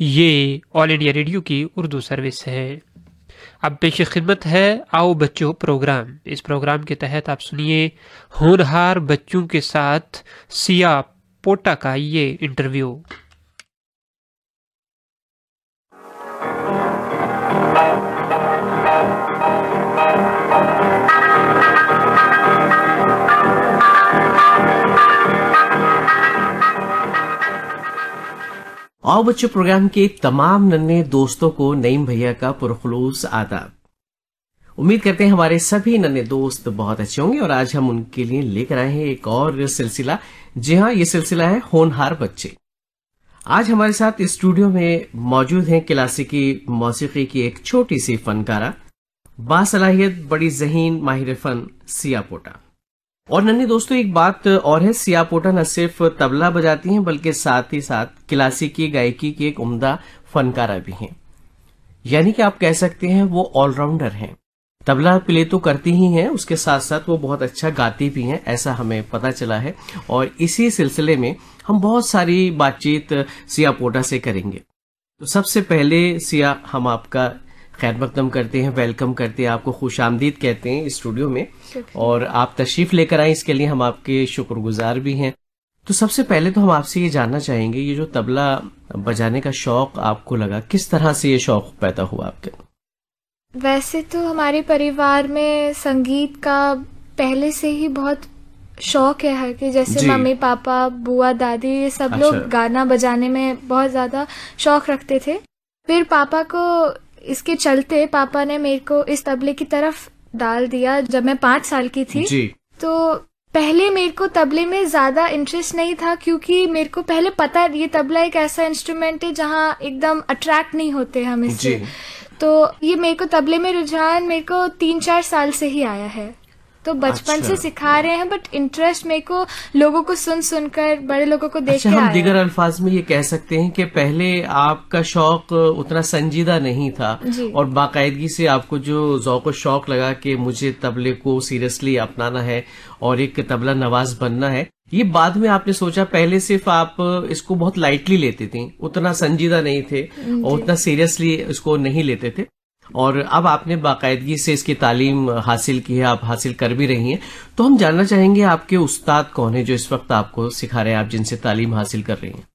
ये all India radio की Urdu service है। अब पेश खिदमत है आओ बच्चों प्रोग्राम। इस प्रोग्राम के तहत आप सुनिए होनहार बच्चों के साथ सिया पोटा का ये इंटरव्यू। आओ बच्चों प्रोग्राम के तमाम नन्हे दोस्तों को नईम भैया का पुरखुलूस आदाब। उम्मीद करते हैं हमारे सभी नन्हे दोस्त बहुत अच्छे होंगे और आज हम उनके लिए लेकर आए हैं एक और सिलसिला। जी हाँ, ये सिलसिला है होनहार बच्चे। आज हमारे साथ स्टूडियो में मौजूद हैं क्लासिकी मौसीकी की एक छोटी सी फनकारा, बासलाहियत, बड़ी ज़हीन, माहिर फन सिया पोटा। और नन्हे दोस्तों एक बात और है, सिया पोटा न सिर्फ तबला बजाती हैं बल्कि साथ ही साथ क्लासिकी गायकी की एक उम्दा फनकारा भी हैं। यानी कि आप कह सकते हैं वो ऑलराउंडर हैं। तबला प्ले तो करती ही हैं, उसके साथ साथ वो बहुत अच्छा गाती भी हैं, ऐसा हमें पता चला है। और इसी सिलसिले में हम बहुत सारी बातचीत सिया पोटा से करेंगे। तो सबसे पहले सिया, हम आपका खैर मकदम करते हैं, वेलकम करते हैं, आपको खुशामदीद कहते हैं स्टूडियो में, और आप तशरीफ लेकर आए इसके लिए हम आपके शुक्रगुजार भी हैं। तो सबसे पहले तो हम आपसे ये जानना चाहेंगे, ये जो तबला बजाने का शौक आपको लगा, किस तरह से ये शौक पैदा हुआ आपके? वैसे तो हमारे परिवार में संगीत का पहले से ही बहुत शौक है कि जैसे मम्मी पापा बुआ दादी ये सब लोग गाना बजाने में बहुत ज्यादा शौक रखते थे। फिर पापा को इसके चलते पापा ने मेरे को इस तबले की तरफ डाल दिया जब मैं 5 साल की थी जी। तो पहले मेरे को तबले में ज्यादा इंटरेस्ट नहीं था, क्योंकि मेरे को पहले पता है ये तबला एक ऐसा इंस्ट्रूमेंट है जहाँ एकदम अट्रैक्ट नहीं होते हम इससे। तो ये मेरे को तबले में रुझान मेरे को 3-4 साल से ही आया है। तो बचपन से सिखा रहे हैं, बट इंटरेस्ट मेरे को लोगों को सुन सुनकर, बड़े लोगों को देख के हम दीगर अल्फाज में ये कह सकते हैं कि पहले आपका शौक उतना संजीदा नहीं था और बाकायदगी से आपको जो ज़ौक़ शौक लगा कि मुझे तबले को सीरियसली अपनाना है और एक तबला नवाज बनना है, ये बाद में आपने सोचा? पहले सिर्फ आप इसको बहुत लाइटली लेते थे, उतना संजीदा नहीं थे और उतना सीरियसली इसको नहीं लेते थे, और अब आपने बाकायदगी से इसकी तालीम हासिल की है, आप हासिल कर भी रही हैं। तो हम जानना चाहेंगे आपके उस्ताद कौन है जो इस वक्त आपको सिखा रहे हैं, आप जिनसे तालीम हासिल कर रही हैं?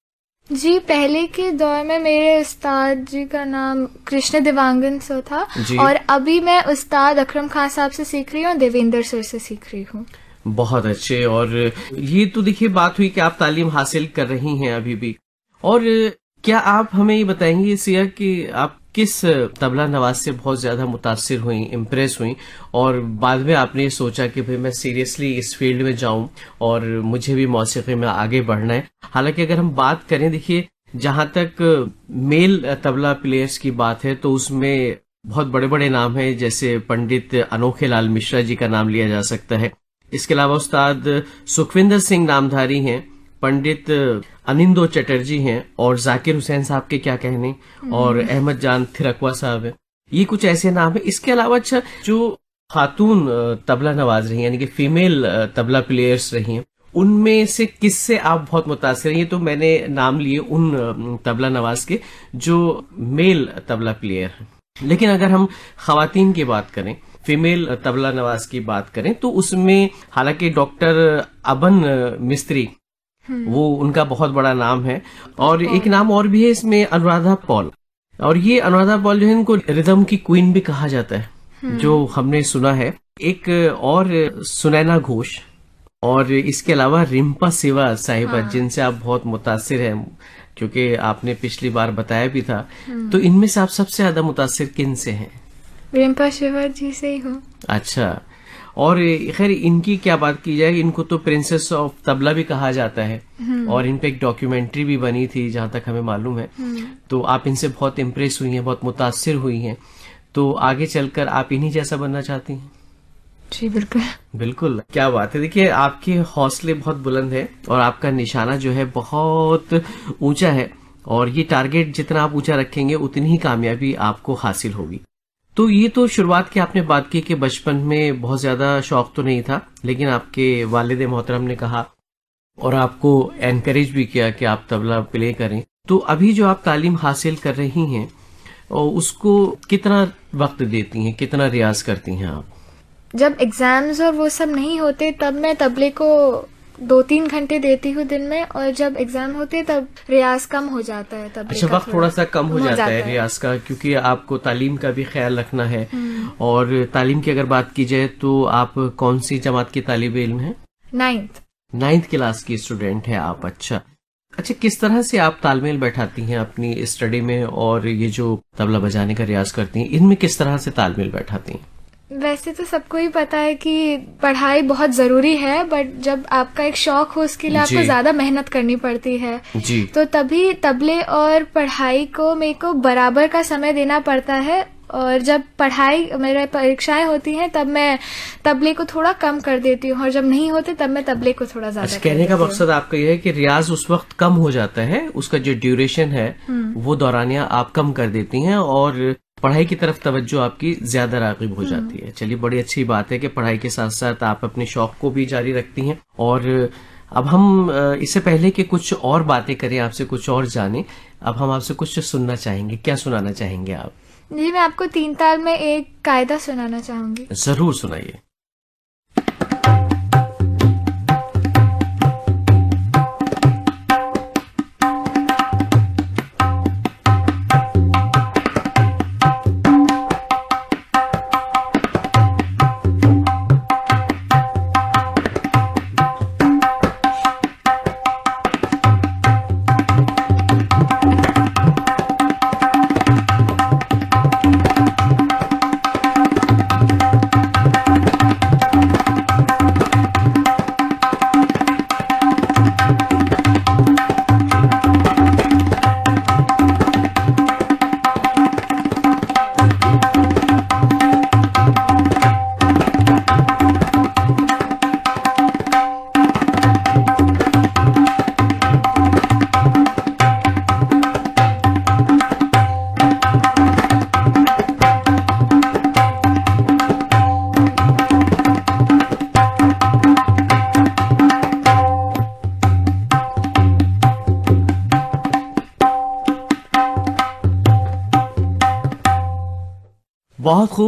जी, पहले के दौर में मेरे उस्ताद जी का नाम कृष्ण देवांगन सर था, और अभी मैं उस्ताद अकरम खान साहब से सीख रही हूँ, देवेंद्र सर से सीख रही हूँ। बहुत अच्छे। और ये तो देखिए बात हुई कि आप तालीम हासिल कर रही हैं अभी भी। और क्या आप हमें ये बताएंगे सिया कि आप किस तबला नवाज से बहुत ज्यादा मुतासिर हुई, इम्प्रेस हुई, और बाद में आपने ये सोचा कि भाई मैं सीरियसली इस फील्ड में जाऊं और मुझे भी मौसीकी में आगे बढ़ना है? हालांकि अगर हम बात करें, देखिए जहां तक मेल तबला प्लेयर्स की बात है तो उसमें बहुत बड़े बड़े नाम हैं, जैसे पंडित अनोखे लाल मिश्रा जी का नाम लिया जा सकता है। इसके अलावा उस्ताद सुखविंदर सिंह नामधारी हैं, पंडित अनिंदो चटर्जी हैं, और जाकिर हुसैन साहब के क्या कहने, और अहमद जान थिरकवा साहब है। ये कुछ ऐसे नाम है। इसके अलावा अच्छा जो खातून तबला नवाज रही हैं, यानी कि फीमेल तबला प्लेयर्स रही हैं, उनमें से किससे आप बहुत मुतासिर हैं? ये तो मैंने नाम लिए उन तबला नवाज के जो मेल तबला प्लेयर हैं, लेकिन अगर हम खवातीन की बात करें, फीमेल तबला नवाज की बात करें, तो उसमें हालांकि डॉक्टर अबन मिस्त्री, वो उनका बहुत बड़ा नाम है, और एक नाम और भी है इसमें, अनुराधा पॉल। और ये अनुराधा पॉल जो है, इनको रिदम की क्वीन भी कहा जाता है, जो हमने सुना है। एक और सुनैना घोष, और इसके अलावा रिम्पा सिवा साहिबा, जिनसे आप बहुत मुतासिर हैं, क्योंकि आपने पिछली बार बताया भी था। तो इनमें से आप सबसे ज्यादा मुतासिर किन से हैं? रिम्पा सिवा जी से ही हूँ। अच्छा। और खैर इनकी क्या बात की जाए, इनको तो प्रिंसेस ऑफ तबला भी कहा जाता है, और इन पे एक डॉक्यूमेंट्री भी बनी थी जहां तक हमें मालूम है। तो आप इनसे बहुत इम्प्रेस हुई हैं, बहुत मुतासिर हुई हैं, तो आगे चलकर आप इन्हीं जैसा बनना चाहती हैं? जी बिल्कुल। बिल्कुल, क्या बात है। देखिए आपके हौसले बहुत बुलंद है और आपका निशाना जो है बहुत ऊंचा है, और ये टारगेट जितना आप ऊंचा रखेंगे उतनी ही कामयाबी आपको हासिल होगी। तो ये तो शुरुआत की आपने बात की कि बचपन में बहुत ज्यादा शौक तो नहीं था, लेकिन आपके वालिद मोहतरम ने कहा और आपको एनकरेज भी किया कि आप तबला प्ले करें, तो अभी जो आप तालीम हासिल कर रही हैं और उसको कितना वक्त देती हैं, कितना रियाज करती हैं आप? जब एग्जाम्स और वो सब नहीं होते तब मैं तबले को 2-3 घंटे देती हूँ दिन में, और जब एग्जाम होते तब रियाज कम हो जाता है तबले अच्छा, का वक्त थोड़ा सा कम हो जाता है रियाज का, क्योंकि आपको तालीम का भी ख्याल रखना है। और तालीम की अगर बात की जाए तो आप कौन सी जमात की तालिब इल्म हैं? 9th क्लास की स्टूडेंट है आप। अच्छा, किस तरह से आप तालमेल बैठाती हैं अपनी स्टडी में, और ये जो तबला बजाने का रियाज करती हैं इनमें किस तरह से तालमेल बैठाती हैं? वैसे तो सबको ही पता है कि पढ़ाई बहुत जरूरी है, बट जब आपका एक शौक हो उसके लिए आपको ज्यादा मेहनत करनी पड़ती है जी। तो तभी तबले और पढ़ाई को मेरे को बराबर का समय देना पड़ता है। और जब मेरे परीक्षाएं होती हैं तब मैं तबले को थोड़ा कम कर देती हूँ, और जब नहीं होते तब मैं तबले को थोड़ा ज्यादा। कहने का मकसद आपका यह है कि रियाज उस वक्त कम हो जाता है, उसका जो ड्यूरेशन है वो दौरानिया आप कम कर देती हैं और पढ़ाई की तरफ तवज्जो आपकी ज्यादा राग़िब हो जाती है। चलिए, बड़ी अच्छी बात है कि पढ़ाई के साथ साथ आप अपने शौक को भी जारी रखती हैं। और अब हम इससे पहले कि कुछ और बातें करें, आपसे कुछ और जाने, अब हम आपसे कुछ सुनना चाहेंगे। क्या सुनाना चाहेंगे आप? जी, मैं आपको 3 ताल में एक कायदा सुनाना चाहूंगी। जरूर सुनाइए।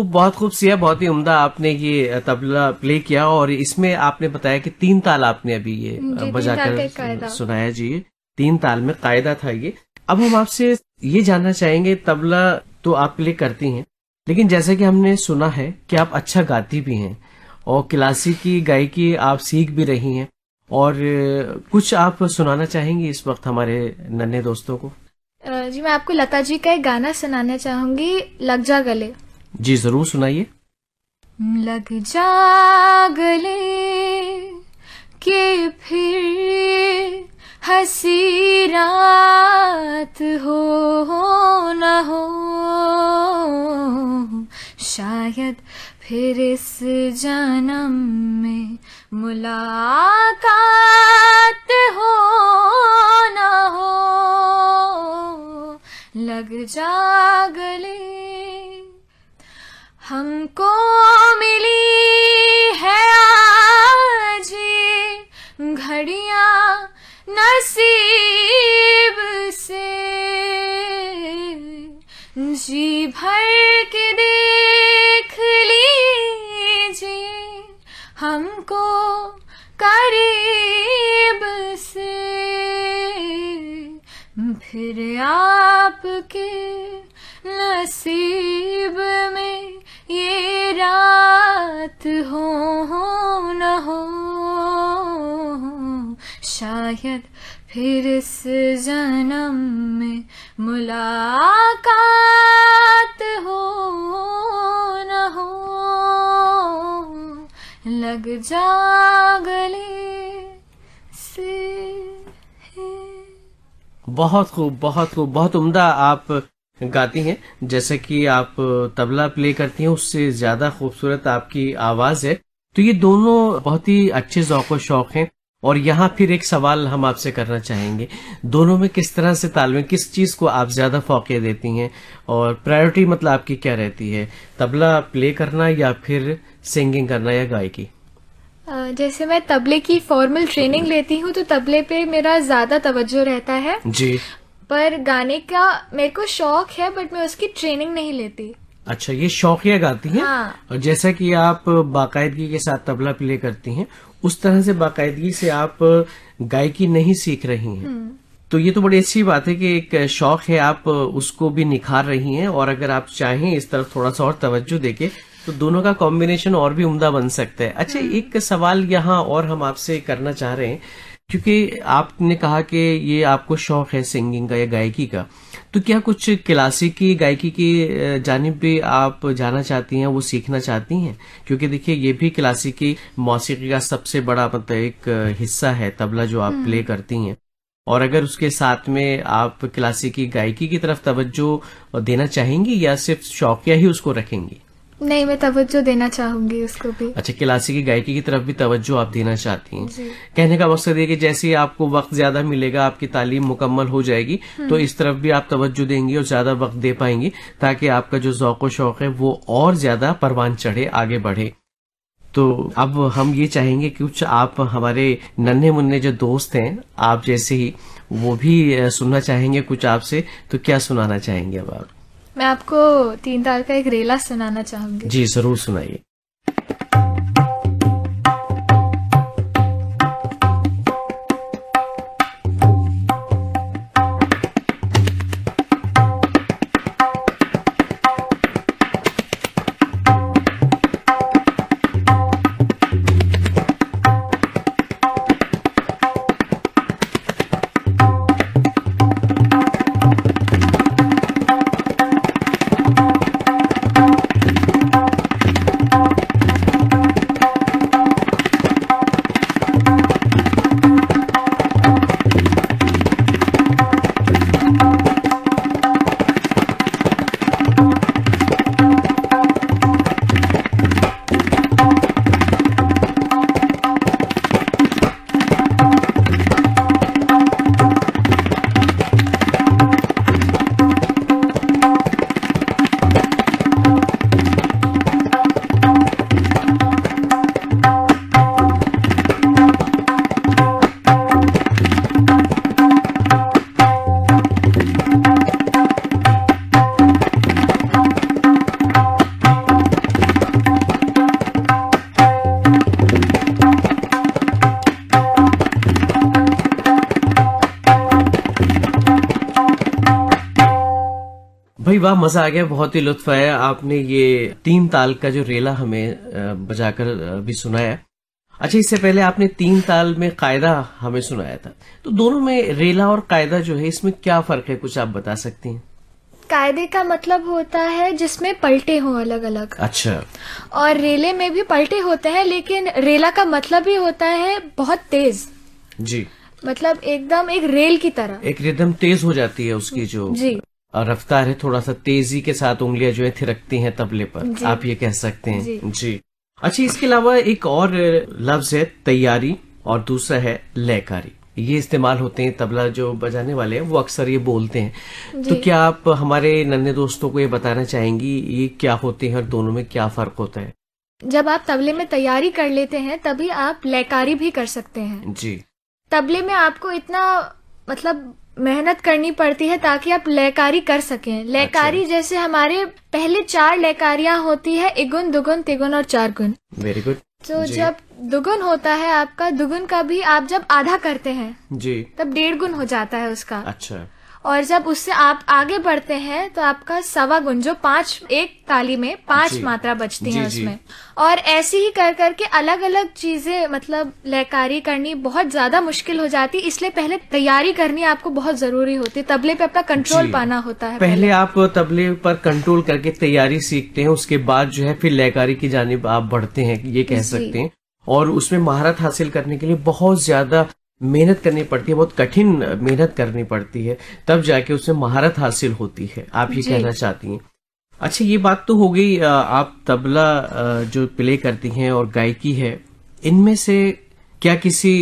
बहुत खूब सिया, बहुत ही उम्दा आपने ये तबला प्ले किया। और इसमें आपने बताया कि 3 ताल आपने अभी ये बजाकर सुनाया जी। 3 ताल में कायदा था ये। अब हम आपसे ये जानना चाहेंगे, तबला तो आप प्ले करती हैं, लेकिन जैसे कि हमने सुना है कि आप अच्छा गाती भी हैं और क्लासिकी गायकी आप सीख भी रही हैं, और कुछ आप सुनाना चाहेंगी इस वक्त हमारे नन्हे दोस्तों को? जी, मैं आपको लता जी का एक गाना सुनाना चाहूंगी, लग जा गले। जी जरूर सुनाइए। लग जा गले के फिर हंसी रात हो न हो, शायद फिर इस जन्म में मुलाकात हो न हो। लग जा गले, हमको मिली है आज घड़ियां नसीब से, जी भर के देख लीजिए हमको करीब से, फिर आपके नसीब में ये रात हो न हो, शायद फिर इस जन्म में मुलाकात हो न हो। लग जा गले से। बहुत खूब, बहुत खूब, बहुत उम्दा आप गाती हैं। जैसे कि आप तबला प्ले करती हैं, उससे ज्यादा खूबसूरत आपकी आवाज है। तो ये दोनों बहुत ही अच्छे ज़ौक़ और शौक हैं। और यहाँ फिर एक सवाल हम आपसे करना चाहेंगे, दोनों में किस तरह से तालमेल, किस चीज को आप ज्यादा फौक़ियत देती हैं और प्रायोरिटी मतलब आपकी क्या रहती है, तबला प्ले करना या फिर सिंगिंग करना या गायकी? जैसे मैं तबले की फॉर्मल ट्रेनिंग लेती हूँ तो तबले पे मेरा ज्यादा तवज्जो रहता है जी। पर गाने का मेरे को शौक है, बट मैं उसकी ट्रेनिंग नहीं लेती। अच्छा, ये शौकिया गाती हैं। हाँ। और जैसा कि आप बाकायदगी के साथ तबला प्ले करती हैं, उस तरह से बाकायदगी से आप गायकी नहीं सीख रही हैं। तो ये तो बड़ी अच्छी बात है कि एक शौक है, आप उसको भी निखार रही हैं, और अगर आप चाहें इस तरफ थोड़ा सा और तवज्जो देके तो दोनों का कॉम्बिनेशन और भी उम्दा बन सकता है। अच्छा, एक सवाल यहाँ और हम आपसे करना चाह रहे हैं, क्योंकि आपने कहा कि ये आपको शौक है सिंगिंग का या गायकी का, तो क्या कुछ क्लासिकी गायकी की जानिब भी आप जाना चाहती हैं, वो सीखना चाहती हैं? क्योंकि देखिए ये भी क्लासिकी मौसीकी का सबसे बड़ा मतलब एक हिस्सा है, तबला जो आप प्ले करती हैं। और अगर उसके साथ में आप क्लासिकी गायकी की तरफ तवज्जो देना चाहेंगी या सिर्फ शौकिया ही उसको रखेंगी? नहीं, मैं तवज्जो देना चाहूंगी उसको भी। अच्छा, क्लासिकी गायकी की तरफ भी तवज्जो आप देना चाहती हैं। कहने का मकसद है कि जैसे ही आपको वक्त ज्यादा मिलेगा, आपकी तालीम मुकम्मल हो जाएगी, तो इस तरफ भी आप तवज्जो देंगी और ज्यादा वक्त दे पाएंगी, ताकि आपका जो ज़ौक़ व शौक है वो और ज्यादा परवान चढ़े, आगे बढ़े। तो अब हम ये चाहेंगे कि कुछ आप हमारे नन्हे मुन्ने जो दोस्त हैं आप जैसे ही, वो भी सुनना चाहेंगे कुछ आपसे, तो क्या सुनाना चाहेंगे अब आप? मैं आपको 3 ताल का एक रेला सुनाना चाहूंगी। जी जरूर सुनाइए। भाई वाह, मजा आ गया, बहुत ही लुत्फ आया। आपने ये 3 ताल का जो रेला हमें बजाकर भी सुनाया। अच्छा, इससे पहले आपने 3 ताल में कायदा हमें सुनाया था, तो दोनों में रेला और कायदा जो है इसमें क्या फर्क है, कुछ आप बता सकती हैं? कायदे का मतलब होता है जिसमें पलटे हों अलग अलग। अच्छा। और रेले में भी पलटे होते हैं, लेकिन रेला का मतलब ही होता है बहुत तेज। जी। मतलब एकदम एक रेल की तरह, एक रिदम तेज हो जाती है उसकी, जो जी रफ्तार है, थोड़ा सा तेजी के साथ उंगलियां जो है थिरकती हैं तबले पर, आप ये कह सकते हैं। जी। अच्छा, इसके अलावा एक और लफ्ज है तैयारी और दूसरा है लयकारी। ये इस्तेमाल होते हैं, तबला जो बजाने वाले हैं वो अक्सर ये बोलते हैं। तो क्या आप हमारे नन्हे दोस्तों को ये बताना चाहेंगी ये क्या होते हैं और दोनों में क्या फर्क होता है? जब आप तबले में तैयारी कर लेते हैं तभी आप लयकारी भी कर सकते हैं। जी। तबले में आपको इतना मतलब मेहनत करनी पड़ती है ताकि आप लयकारी कर सकें। लयकारी अच्छा। जैसे हमारे पहले 4 लयकारियां होती है, इगुन, दुगुन, तिगुन और 4 गुन। Very good. तो जब दुगुन होता है आपका, दुगुन का भी आप जब आधा करते हैं जी, तब 1.5 गुन हो जाता है उसका। अच्छा। और जब उससे आप आगे बढ़ते हैं तो आपका 1.25 गुन, जो 5 एक ताली में 5 मात्रा बचती हैं उसमें। और ऐसे ही कर करके अलग अलग चीजें मतलब लयकारी करनी बहुत ज्यादा मुश्किल हो जाती है, इसलिए पहले तैयारी करनी आपको बहुत जरूरी होती है। तबले पे अपना कंट्रोल पाना होता है। पहले आप तबले पर कंट्रोल करके तैयारी सीखते हैं, उसके बाद जो है फिर लयकारी की जानिब आप बढ़ते हैं, ये कह सकते हैं। और उसमें महारत हासिल करने के लिए बहुत ज्यादा मेहनत करनी पड़ती है, बहुत कठिन मेहनत करनी पड़ती है, तब जाके उसमें महारत हासिल होती है, आप ये कहना चाहती हैं। अच्छा, ये बात तो हो गई, आप तबला जो प्ले करती हैं और गायकी है, इनमें से क्या किसी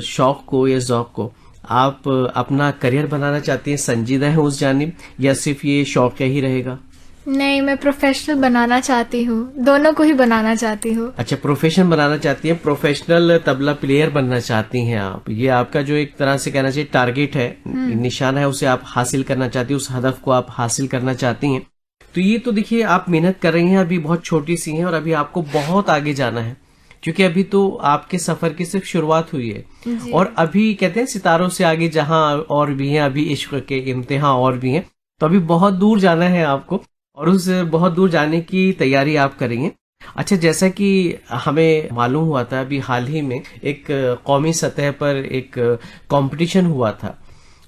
शौक को या ज़ौक़ को आप अपना करियर बनाना चाहती हैं, संजीदा है उस जानिब, या सिर्फ ये शौक ही रहेगा? नहीं, मैं प्रोफेशनल बनाना चाहती हूँ, दोनों को ही बनाना चाहती हूँ। अच्छा, प्रोफेशन बनाना चाहती हैं, प्रोफेशनल तबला प्लेयर बनना चाहती हैं आप। ये आपका जो एक तरह से कहना चाहिए टारगेट है, निशाना है, उसे आप हासिल करना चाहती हैं, उस हदफ को आप हासिल करना चाहती हैं। तो ये तो देखिए आप मेहनत कर रही हैं, अभी बहुत छोटी सी हैं और अभी आपको बहुत आगे जाना है, क्योंकि अभी तो आपके सफर की सिर्फ शुरुआत हुई है। और अभी कहते हैं सितारों से आगे जहां और भी हैं, अभी इश्क के इम्तिहान और भी हैं, तो अभी बहुत दूर जाना है आपको और उस बहुत दूर जाने की तैयारी आप करेंगे। अच्छा, जैसा कि हमें मालूम हुआ था अभी हाल ही में एक कौमी सतह पर एक कंपटीशन हुआ था,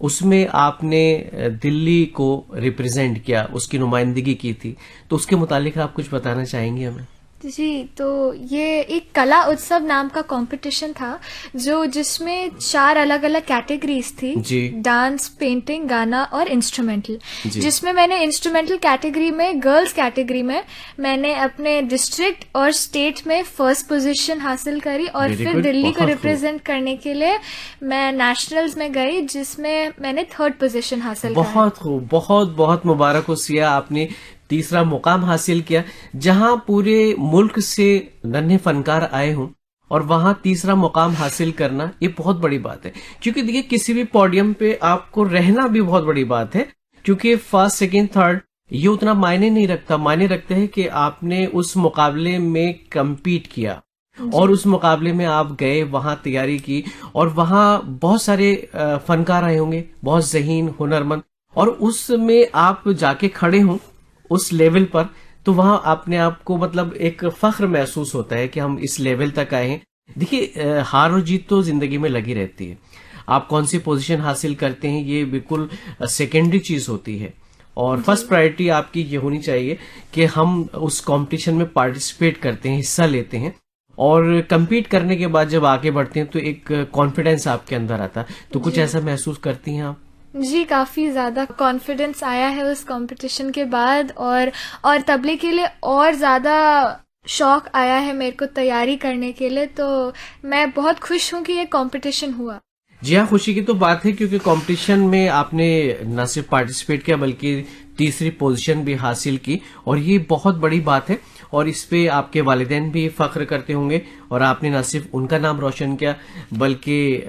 उसमें आपने दिल्ली को रिप्रेजेंट किया, उसकी नुमाइंदगी की थी, तो उसके मुतालिक आप कुछ बताना चाहेंगे हमें? जी, तो ये एक कला उत्सव नाम का कंपटीशन था जिसमें 4 अलग अलग कैटेगरीज थी, डांस, पेंटिंग, गाना और इंस्ट्रूमेंटल। जिसमें मैंने इंस्ट्रूमेंटल कैटेगरी में, गर्ल्स कैटेगरी में मैंने अपने डिस्ट्रिक्ट और स्टेट में फर्स्ट पोजीशन हासिल करी और फिर दिल्ली को रिप्रेजेंट करने के लिए मैं नेशनल्स में गई, जिसमें मैंने 3rd पोजीशन हासिल करी। बहुत खूब, बहुत बहुत मुबारक हो सिया, आपने तीसरा मुकाम हासिल किया। जहां पूरे मुल्क से नन्हे फनकार आए हों और वहां तीसरा मुकाम हासिल करना, ये बहुत बड़ी बात है। क्योंकि देखिए किसी भी पोडियम पे आपको रहना भी बहुत बड़ी बात है, क्योंकि फर्स्ट, सेकंड, थर्ड ये उतना मायने नहीं रखता। मायने रखते हैं कि आपने उस मुकाबले में कम्पीट किया और उस मुकाबले में आप गए, वहां तैयारी की और वहां बहुत सारे फनकार आए होंगे, बहुत ज़हीन, हुनरमंद, और उसमें आप जाके खड़े हों उस लेवल पर, तो वहां अपने आप को मतलब एक फख्र महसूस होता है कि हम इस लेवल तक आए हैं। देखिए हार और जीत तो जिंदगी में लगी रहती है, आप कौन सी पोजीशन हासिल करते हैं ये बिल्कुल सेकेंडरी चीज होती है, और फर्स्ट प्रायोरिटी आपकी ये होनी चाहिए कि हम उस कंपटीशन में पार्टिसिपेट करते हैं, हिस्सा लेते हैं, और कंपीट करने के बाद जब आगे बढ़ते हैं तो एक कॉन्फिडेंस आपके अंदर आता है। तो कुछ ऐसा महसूस करती हैं आप? जी, काफी ज्यादा कॉन्फिडेंस आया है उस कंपटीशन के बाद, और तबले के लिए और ज्यादा शौक आया है मेरे को तैयारी करने के लिए। तो मैं बहुत खुश हूँ कि ये कंपटीशन हुआ। जी हाँ, खुशी की तो बात है, क्योंकि कंपटीशन में आपने न सिर्फ पार्टिसिपेट किया बल्कि तीसरी पोजीशन भी हासिल की, और ये बहुत बड़ी बात है। और इस पे आपके वालिदैन भी फख्र करते होंगे, और आपने न सिर्फ उनका नाम रोशन किया बल्कि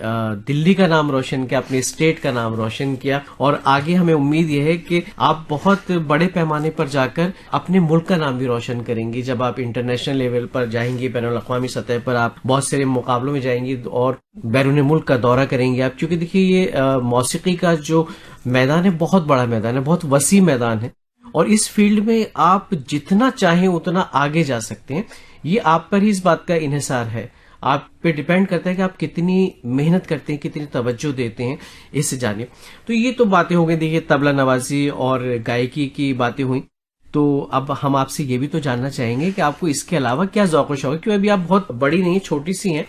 दिल्ली का नाम रोशन किया, अपने स्टेट का नाम रोशन किया, और आगे हमें उम्मीद यह है कि आप बहुत बड़े पैमाने पर जाकर अपने मुल्क का नाम भी रोशन करेंगी। जब आप इंटरनेशनल लेवल पर जाएंगी, बैनुल अक़वामी सतह पर आप बहुत सारे मुकाबलों में जाएंगी और बैरून मुल्क का दौरा करेंगे आप, क्योंकि देखिए ये मौसीकी का जो मैदान है बहुत बड़ा मैदान है, बहुत वसी मैदान है, और इस फील्ड में आप जितना चाहें उतना आगे जा सकते हैं। ये आप पर ही इस बात का इन्हिसार है, आप पे डिपेंड करता है कि आप कितनी मेहनत करते हैं, कितनी तवज्जो देते हैं इस जानिब। तो ये तो बातें हो गई, देखिए तबला नवाजी और गायकी की बातें हुई। तो अब हम आपसे ये भी तो जानना चाहेंगे कि आपको इसके अलावा क्या ज़ौक़ शौक़ है, क्योंकि अभी आप बहुत बड़ी नहीं, छोटी सी हैं,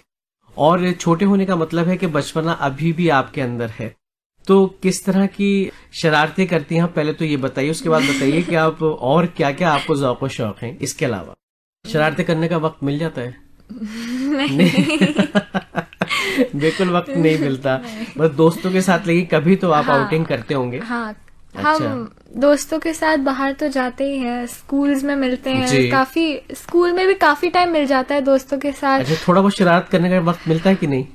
और छोटे होने का मतलब है कि बचपना अभी भी आपके अंदर है। तो किस तरह की शरारतें करती हैं आप, पहले तो ये बताइए, उसके बाद बताइए कि आप और क्या क्या आपको ज़ौक़ शौक़ है। इसके अलावा शरारतें करने का वक्त मिल जाता है? नहीं। बिल्कुल वक्त नहीं मिलता, बस दोस्तों के साथ, लेकिन कभी तो आप आउटिंग करते होंगे? हाँ, अच्छा। हम दोस्तों के साथ बाहर तो जाते ही हैं, स्कूल्स में मिलते हैं, काफी स्कूल में भी काफी टाइम मिल जाता है दोस्तों के साथ। अच्छा, थोड़ा बहुत शरारत करने का वक्त मिलता है कि नहीं?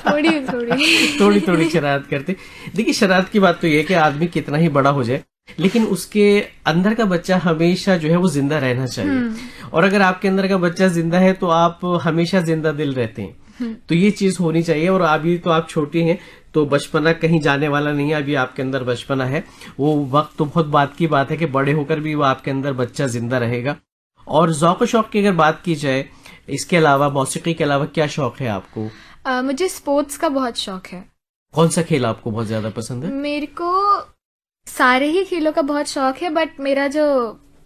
थोड़ी शरारत करते। देखिए शरारत की बात तो ये है कि आदमी कितना ही बड़ा हो जाए, लेकिन उसके अंदर का बच्चा हमेशा जो है वो जिंदा रहना चाहिए, और अगर आपके अंदर का बच्चा जिंदा है तो आप हमेशा जिंदा दिल रहते हैं। तो ये चीज होनी चाहिए। और अभी तो आप छोटी हैं, तो बचपना कहीं जाने वाला नहीं है, अभी आपके अंदर बचपना है। वो वक्त तो बहुत बात की बात है कि बड़े होकर भी वो आपके अंदर बच्चा जिंदा रहेगा। और ज़ौक़ शौक़ की अगर बात की जाए, इसके अलावा, मौसीकी के अलावा क्या शौक है आपको? मुझे स्पोर्ट्स का बहुत शौक है। कौन सा खेल आपको बहुत ज्यादा पसंद है? मेरे को सारे ही खेलों का बहुत शौक है, बट मेरा जो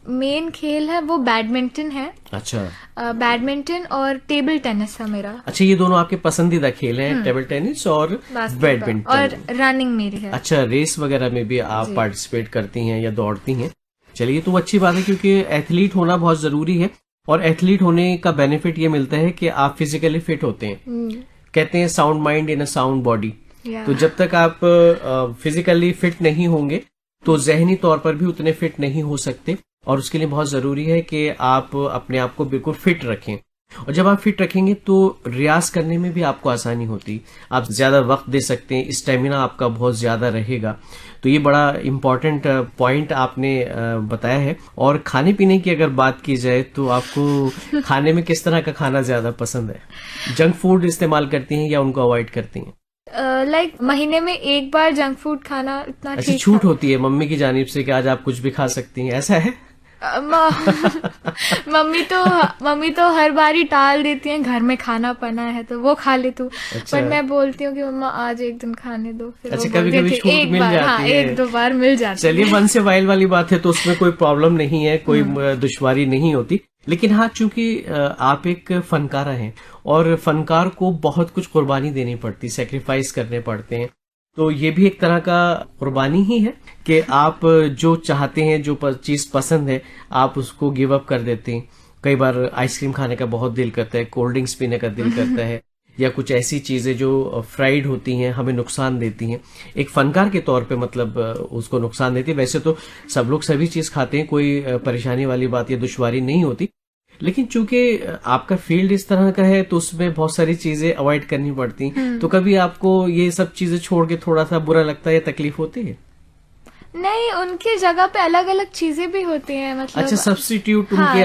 मेन खेल है वो बैडमिंटन है। अच्छा। बैडमिंटन और टेबल टेनिस है मेरा। अच्छा, ये दोनों आपके पसंदीदा खेल हैं, टेबल टेनिस और बैडमिंटन। और रनिंग मेरी है। अच्छा, रेस वगैरह में भी आप पार्टिसिपेट करती हैं या दौड़ती हैं? चलिए, तो अच्छी बात है, क्योंकि एथलीट होना बहुत जरूरी है, और एथलीट होने का बेनिफिट ये मिलता है कि आप फिजिकली फिट होते हैं। कहते हैं sound mind in a sound body. तो जब तक आप फिजिकली फिट नहीं होंगे तो जहनी तौर पर भी उतने फिट नहीं हो सकते। और उसके लिए बहुत जरूरी है कि आप अपने आप को बिल्कुल फिट रखें। और जब आप फिट रखेंगे तो रियाज करने में भी आपको आसानी होती, आप ज्यादा वक्त दे सकते हैं, स्टेमिना आपका बहुत ज्यादा रहेगा। तो ये बड़ा इम्पोर्टेंट पॉइंट आपने बताया है। और खाने पीने की अगर बात की जाए तो आपको खाने में किस तरह का खाना ज्यादा पसंद है? जंक फूड इस्तेमाल करती हैं या उनको अवॉइड करती हैं? महीने में एक बार जंक फूड खाना इतना ऐसी छूट होती है मम्मी की जानिब से कि आज आप कुछ भी खा सकती हैं, ऐसा है? मम्मी तो हर बार ही टाल देती हैं, घर में खाना बना है तो वो खा ले तू। अच्छा। पर मैं बोलती हूँ कि मम्मा आज एक दिन खाने दो। फिर अच्छा, कभी कभी छूट मिल जाती हाँ, है, 1-2 बार मिल जाती है। चलिए, वंस ए वाइल वाली बात है तो उसमें कोई प्रॉब्लम नहीं है, कोई दुश्वारी नहीं होती। लेकिन हाँ, चूंकि आप एक फनकारा हैं और फनकार को बहुत कुछ कुर्बानी देनी पड़ती, सेक्रीफाइस करने पड़ते हैं, तो ये भी एक तरह का कुर्बानी ही है कि आप जो चाहते हैं, जो चीज पसंद है, आप उसको गिव अप कर देते हैं। कई बार आइसक्रीम खाने का बहुत दिल करता है, कोल्ड ड्रिंक्स पीने का दिल करता है, या कुछ ऐसी चीजें जो फ्राइड होती हैं, हमें नुकसान देती हैं, एक फनकार के तौर पे मतलब उसको नुकसान देती है। वैसे तो सब लोग सभी चीज खाते हैं, कोई परेशानी वाली बात या दुश्वारी नहीं होती, लेकिन चूंकि आपका फील्ड इस तरह का है तो उसमें बहुत सारी चीजें अवॉइड करनी पड़ती। तो कभी आपको ये सब चीजें छोड़ के थोड़ा सा बुरा लगता है या तकलीफ होती है? नहीं, उनकी जगह पे अलग अलग चीजें भी होती हैं, मतलब अच्छा, सब्स्टिट्यूट उनके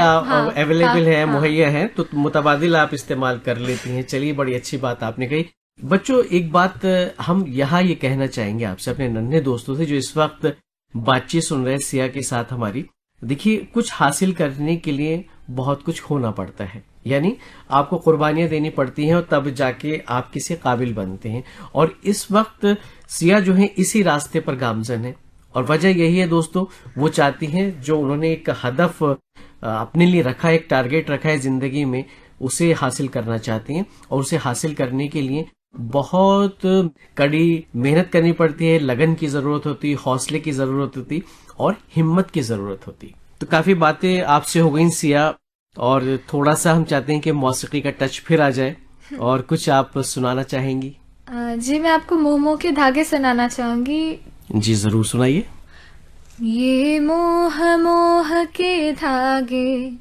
अवेलेबल है, मुहैया है, तो मुतबादिल आप इस्तेमाल कर लेती हैं। चलिए, बड़ी अच्छी बात आपने कही। बच्चों, एक बात हम यहाँ ये कहना चाहेंगे आपसे, अपने नन्हे दोस्तों से जो इस वक्त बातचीत सुन रहे हैं सिया के साथ हमारी। देखिए, कुछ हासिल करने के लिए बहुत कुछ होना पड़ता है, यानी आपको कुर्बानियां देनी पड़ती हैं और तब जाके आप किसी काबिल बनते हैं। और इस वक्त सिया जो है इसी रास्ते पर गामजन है, और वजह यही है दोस्तों, वो चाहती हैं, जो उन्होंने एक हदफ अपने लिए रखा है, एक टारगेट रखा है जिंदगी में, उसे हासिल करना चाहती हैं। और उसे हासिल करने के लिए बहुत कड़ी मेहनत करनी पड़ती है, लगन की जरूरत होती, हौसले की जरूरत होती और हिम्मत की जरूरत होती। तो काफी बातें आपसे हो गई सिया, और थोड़ा सा हम चाहते हैं कि मौसीकी का टच फिर आ जाए, और कुछ आप सुनाना चाहेंगी? जी, मैं आपको मोह के धागे सुनाना चाहूंगी। जी जरूर सुनाइए। ये मोह मोह के धागे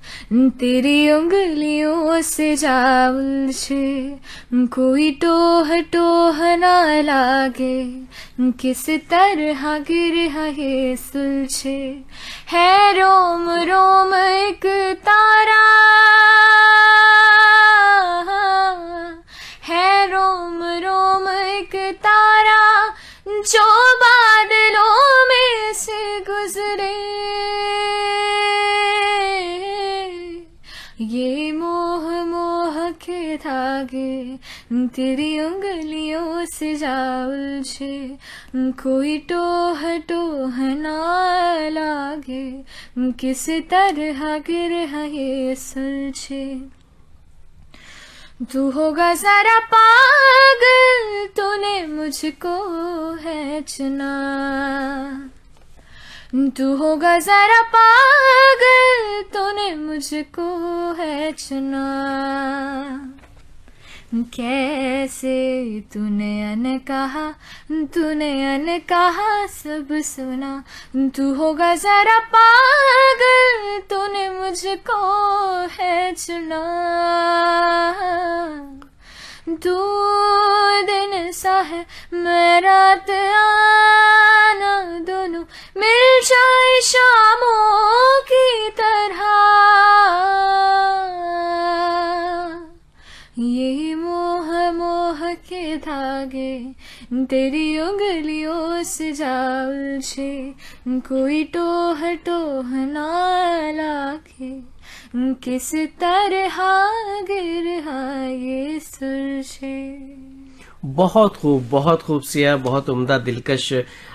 तेरी उंगलियों से जा उलझे, कोई टोह टोह ना लागे, किस तरह गिर ये सुलझे, है रोम रोम एक तारा, है रोम रोम एक तारा, जो बादलों में से गुजरे, ये मोह मोह के धागे तेरी उंगलियों से जा उलझे, कोई टोह टोह ना लागे, किस तरह गिर ये सुलझे। तू होगा जरा पागल, तूने मुझको है चुना, तू होगा जरा पागल, तूने मुझको है चुना, कैसे तूने अनकहा सब सुना, तू होगा जरा पागल, तूने मुझको है चुना, तू दिन सा है मैं रात आना, दोनों मिल जाए शामों की तरह, ये मोह मोह के धागे तेरी उंगलियों से जा उलझे, कोई टोह टोह ना लागे, किस तरह गिर ये सुलझे। बहुत खूब सिया, बहुत उम्दा दिलकश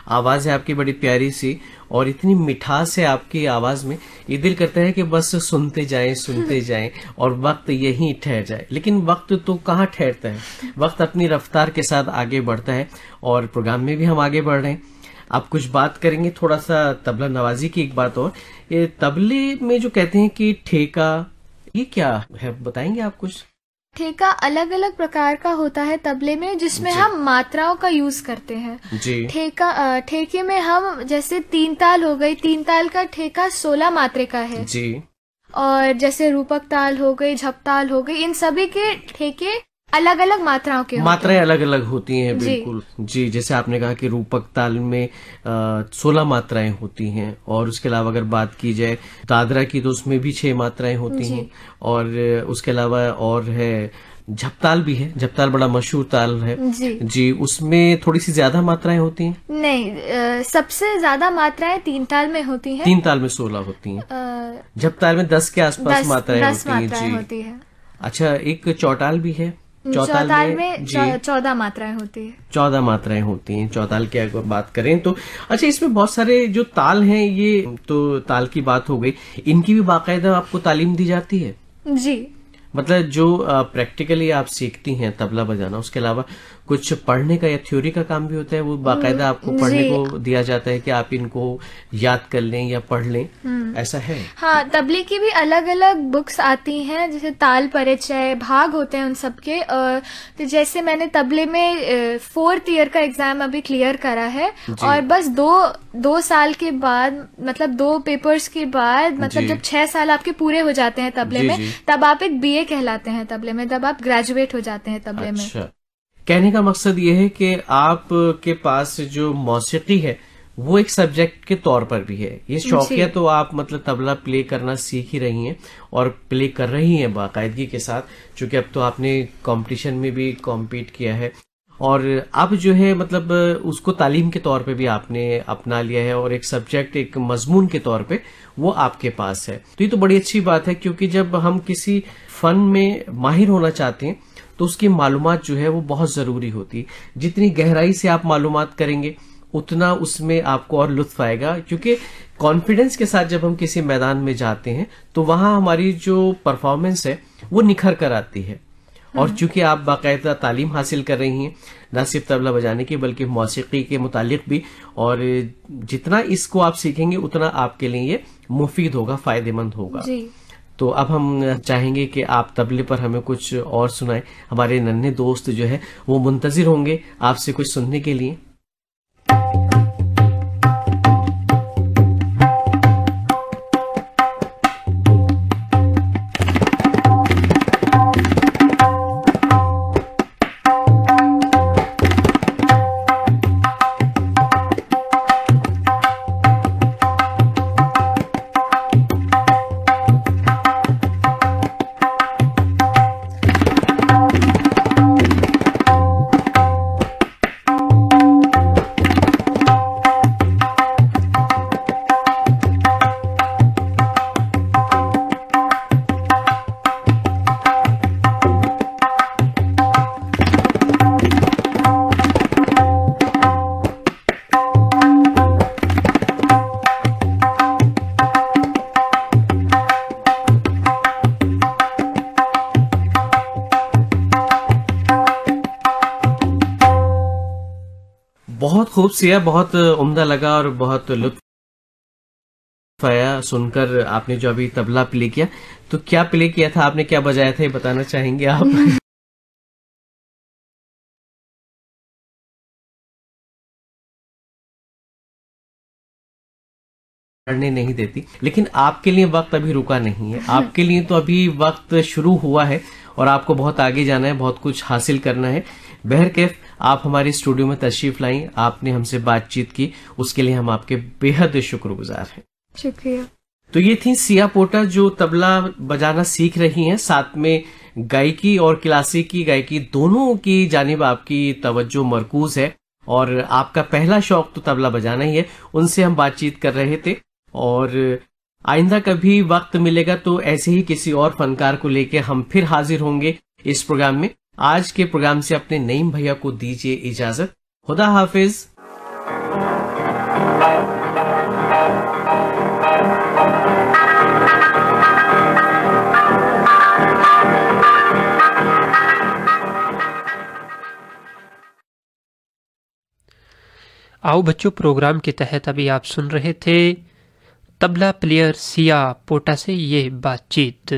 आवाज है आपकी, बड़ी प्यारी सी, और इतनी मिठास है आपकी आवाज में, ये दिल करता है कि बस सुनते जाएं और वक्त यहीं ठहर जाए। लेकिन वक्त तो कहाँ ठहरता है, वक्त अपनी रफ्तार के साथ आगे बढ़ता है, और प्रोग्राम में भी हम आगे बढ़ रहे हैं। आप कुछ बात करेंगे थोड़ा सा तबला नवाजी की। एक बात और, ये तबले में जो कहते हैं कि ठेका, ये क्या है, बताएंगे आप कुछ? ठेका अलग अलग प्रकार का होता है तबले में, जिसमें हम मात्राओं का यूज करते हैं जी। ठेके में हम जैसे 3 ताल हो गई, 3 ताल का ठेका 16 मात्रे का है जी। और जैसे रूपक ताल हो गई, झप ताल हो गई, इन सभी के ठेके अलग अलग मात्राओं के मात्राएं अलग अलग होती हैं। बिल्कुल जी। जैसे आपने कहा कि रूपक ताल में 16 मात्राएं होती हैं, और उसके अलावा अगर बात की जाए दादरा की तो उसमें भी 6 मात्राएं होती हैं, और उसके अलावा और है झपताल भी है। झपताल बड़ा मशहूर ताल है जी, उसमें थोड़ी सी ज्यादा मात्राएं होती हैं। नहीं, सबसे ज्यादा मात्राएं 3 ताल में होती हैं। 3 ताल में 16 होती हैं। झपताल में 10 के आसपास मात्राएं होती हैं। अच्छा, एक चौताल भी है। चौताल में 14 मात्राएं होती है। 14 मात्राएं होती हैं चौताल की अगर बात करें तो। अच्छा, इसमें बहुत सारे जो ताल हैं, ये तो ताल की बात हो गई, इनकी भी बाकायदा आपको तालीम दी जाती है जी? मतलब जो प्रैक्टिकली आप सीखती हैं तबला बजाना, उसके अलावा कुछ पढ़ने का या थ्योरी का काम भी होता है, वो बाकायदा आपको पढ़ने को दिया जाता है कि आप इनको याद कर लें या पढ़ लें, ऐसा है? हाँ, तबले की भी अलग अलग बुक्स आती हैं, जैसे ताल परिचय, भाग होते हैं उन सबके। तो जैसे मैंने तबले में 4th ईयर का एग्जाम अभी क्लियर करा है, और बस 2 साल के बाद, मतलब 2 पेपर्स के बाद, मतलब जब 6 साल आपके पूरे हो जाते हैं तबले में, तब आप एक BA कहलाते हैं तबले में, तब आप ग्रेजुएट हो जाते हैं तबले में। कहने का मकसद ये है कि आपके पास जो मौसीकी है वो एक सब्जेक्ट के तौर पर भी है। ये शौकिया तो आप मतलब तबला प्ले करना सीख ही रही हैं और प्ले कर रही हैं बाकायदगी के साथ, क्योंकि अब तो आपने कंपटीशन में भी कॉम्पीट किया है, और अब जो है मतलब उसको तालीम के तौर पे भी आपने अपना लिया है, और एक सब्जेक्ट, एक मजमून के तौर पे वो आपके पास है। तो ये तो बड़ी अच्छी बात है, क्योंकि जब हम किसी फन में माहिर होना चाहते हैं तो उसकी मालूमात जो है वो बहुत जरूरी होती है। जितनी गहराई से आप मालूमात करेंगे उतना उसमें आपको और लुत्फ आएगा, क्योंकि कॉन्फिडेंस के साथ जब हम किसी मैदान में जाते हैं तो वहां हमारी जो परफॉर्मेंस है वो निखर कर आती है। और चूंकि आप बाकायदा तालीम हासिल कर रही हैं, न सिर्फ तबला बजाने की बल्कि मौसीकी के मुतालिक भी, और जितना इसको आप सीखेंगे उतना आपके लिए ये मुफीद होगा, फायदेमंद होगा जी। तो अब हम चाहेंगे कि आप तबले पर हमें कुछ और सुनाएं। हमारे नन्हे दोस्त जो है वो मुंतजिर होंगे आपसे कुछ सुनने के लिए। बहुत खूब सिया, बहुत उम्दा लगा और बहुत लुत्फ आया सुनकर। आपने जो अभी तबला प्ले किया, तो क्या प्ले किया था आपने, क्या बजाया था, ये बताना चाहेंगे आप? पढ़ने नहीं देती, लेकिन आपके लिए वक्त अभी रुका नहीं है, आपके लिए तो अभी वक्त शुरू हुआ है और आपको बहुत आगे जाना है, बहुत कुछ हासिल करना है। बहरकैफ आप हमारे स्टूडियो में तशरीफ लाई, आपने हमसे बातचीत की, उसके लिए हम आपके बेहद शुक्रगुजार हैं। शुक्रिया। तो ये थी सिया पोटा जो तबला बजाना सीख रही हैं, साथ में गायकी और क्लासिकी गायकी दोनों की जानिब आपकी तवज्जो मरकूज है, और आपका पहला शौक तो तबला बजाना ही है। उनसे हम बातचीत कर रहे थे, और आइंदा कभी वक्त मिलेगा तो ऐसे ही किसी और फनकार को लेकर हम फिर हाजिर होंगे इस प्रोग्राम में। आज के प्रोग्राम से अपने नईम भैया को दीजिए इजाजत। खुदा हाफिज। आओ बच्चों प्रोग्राम के तहत अभी आप सुन रहे थे तबला प्लेयर सिया पोटा से ये बातचीत।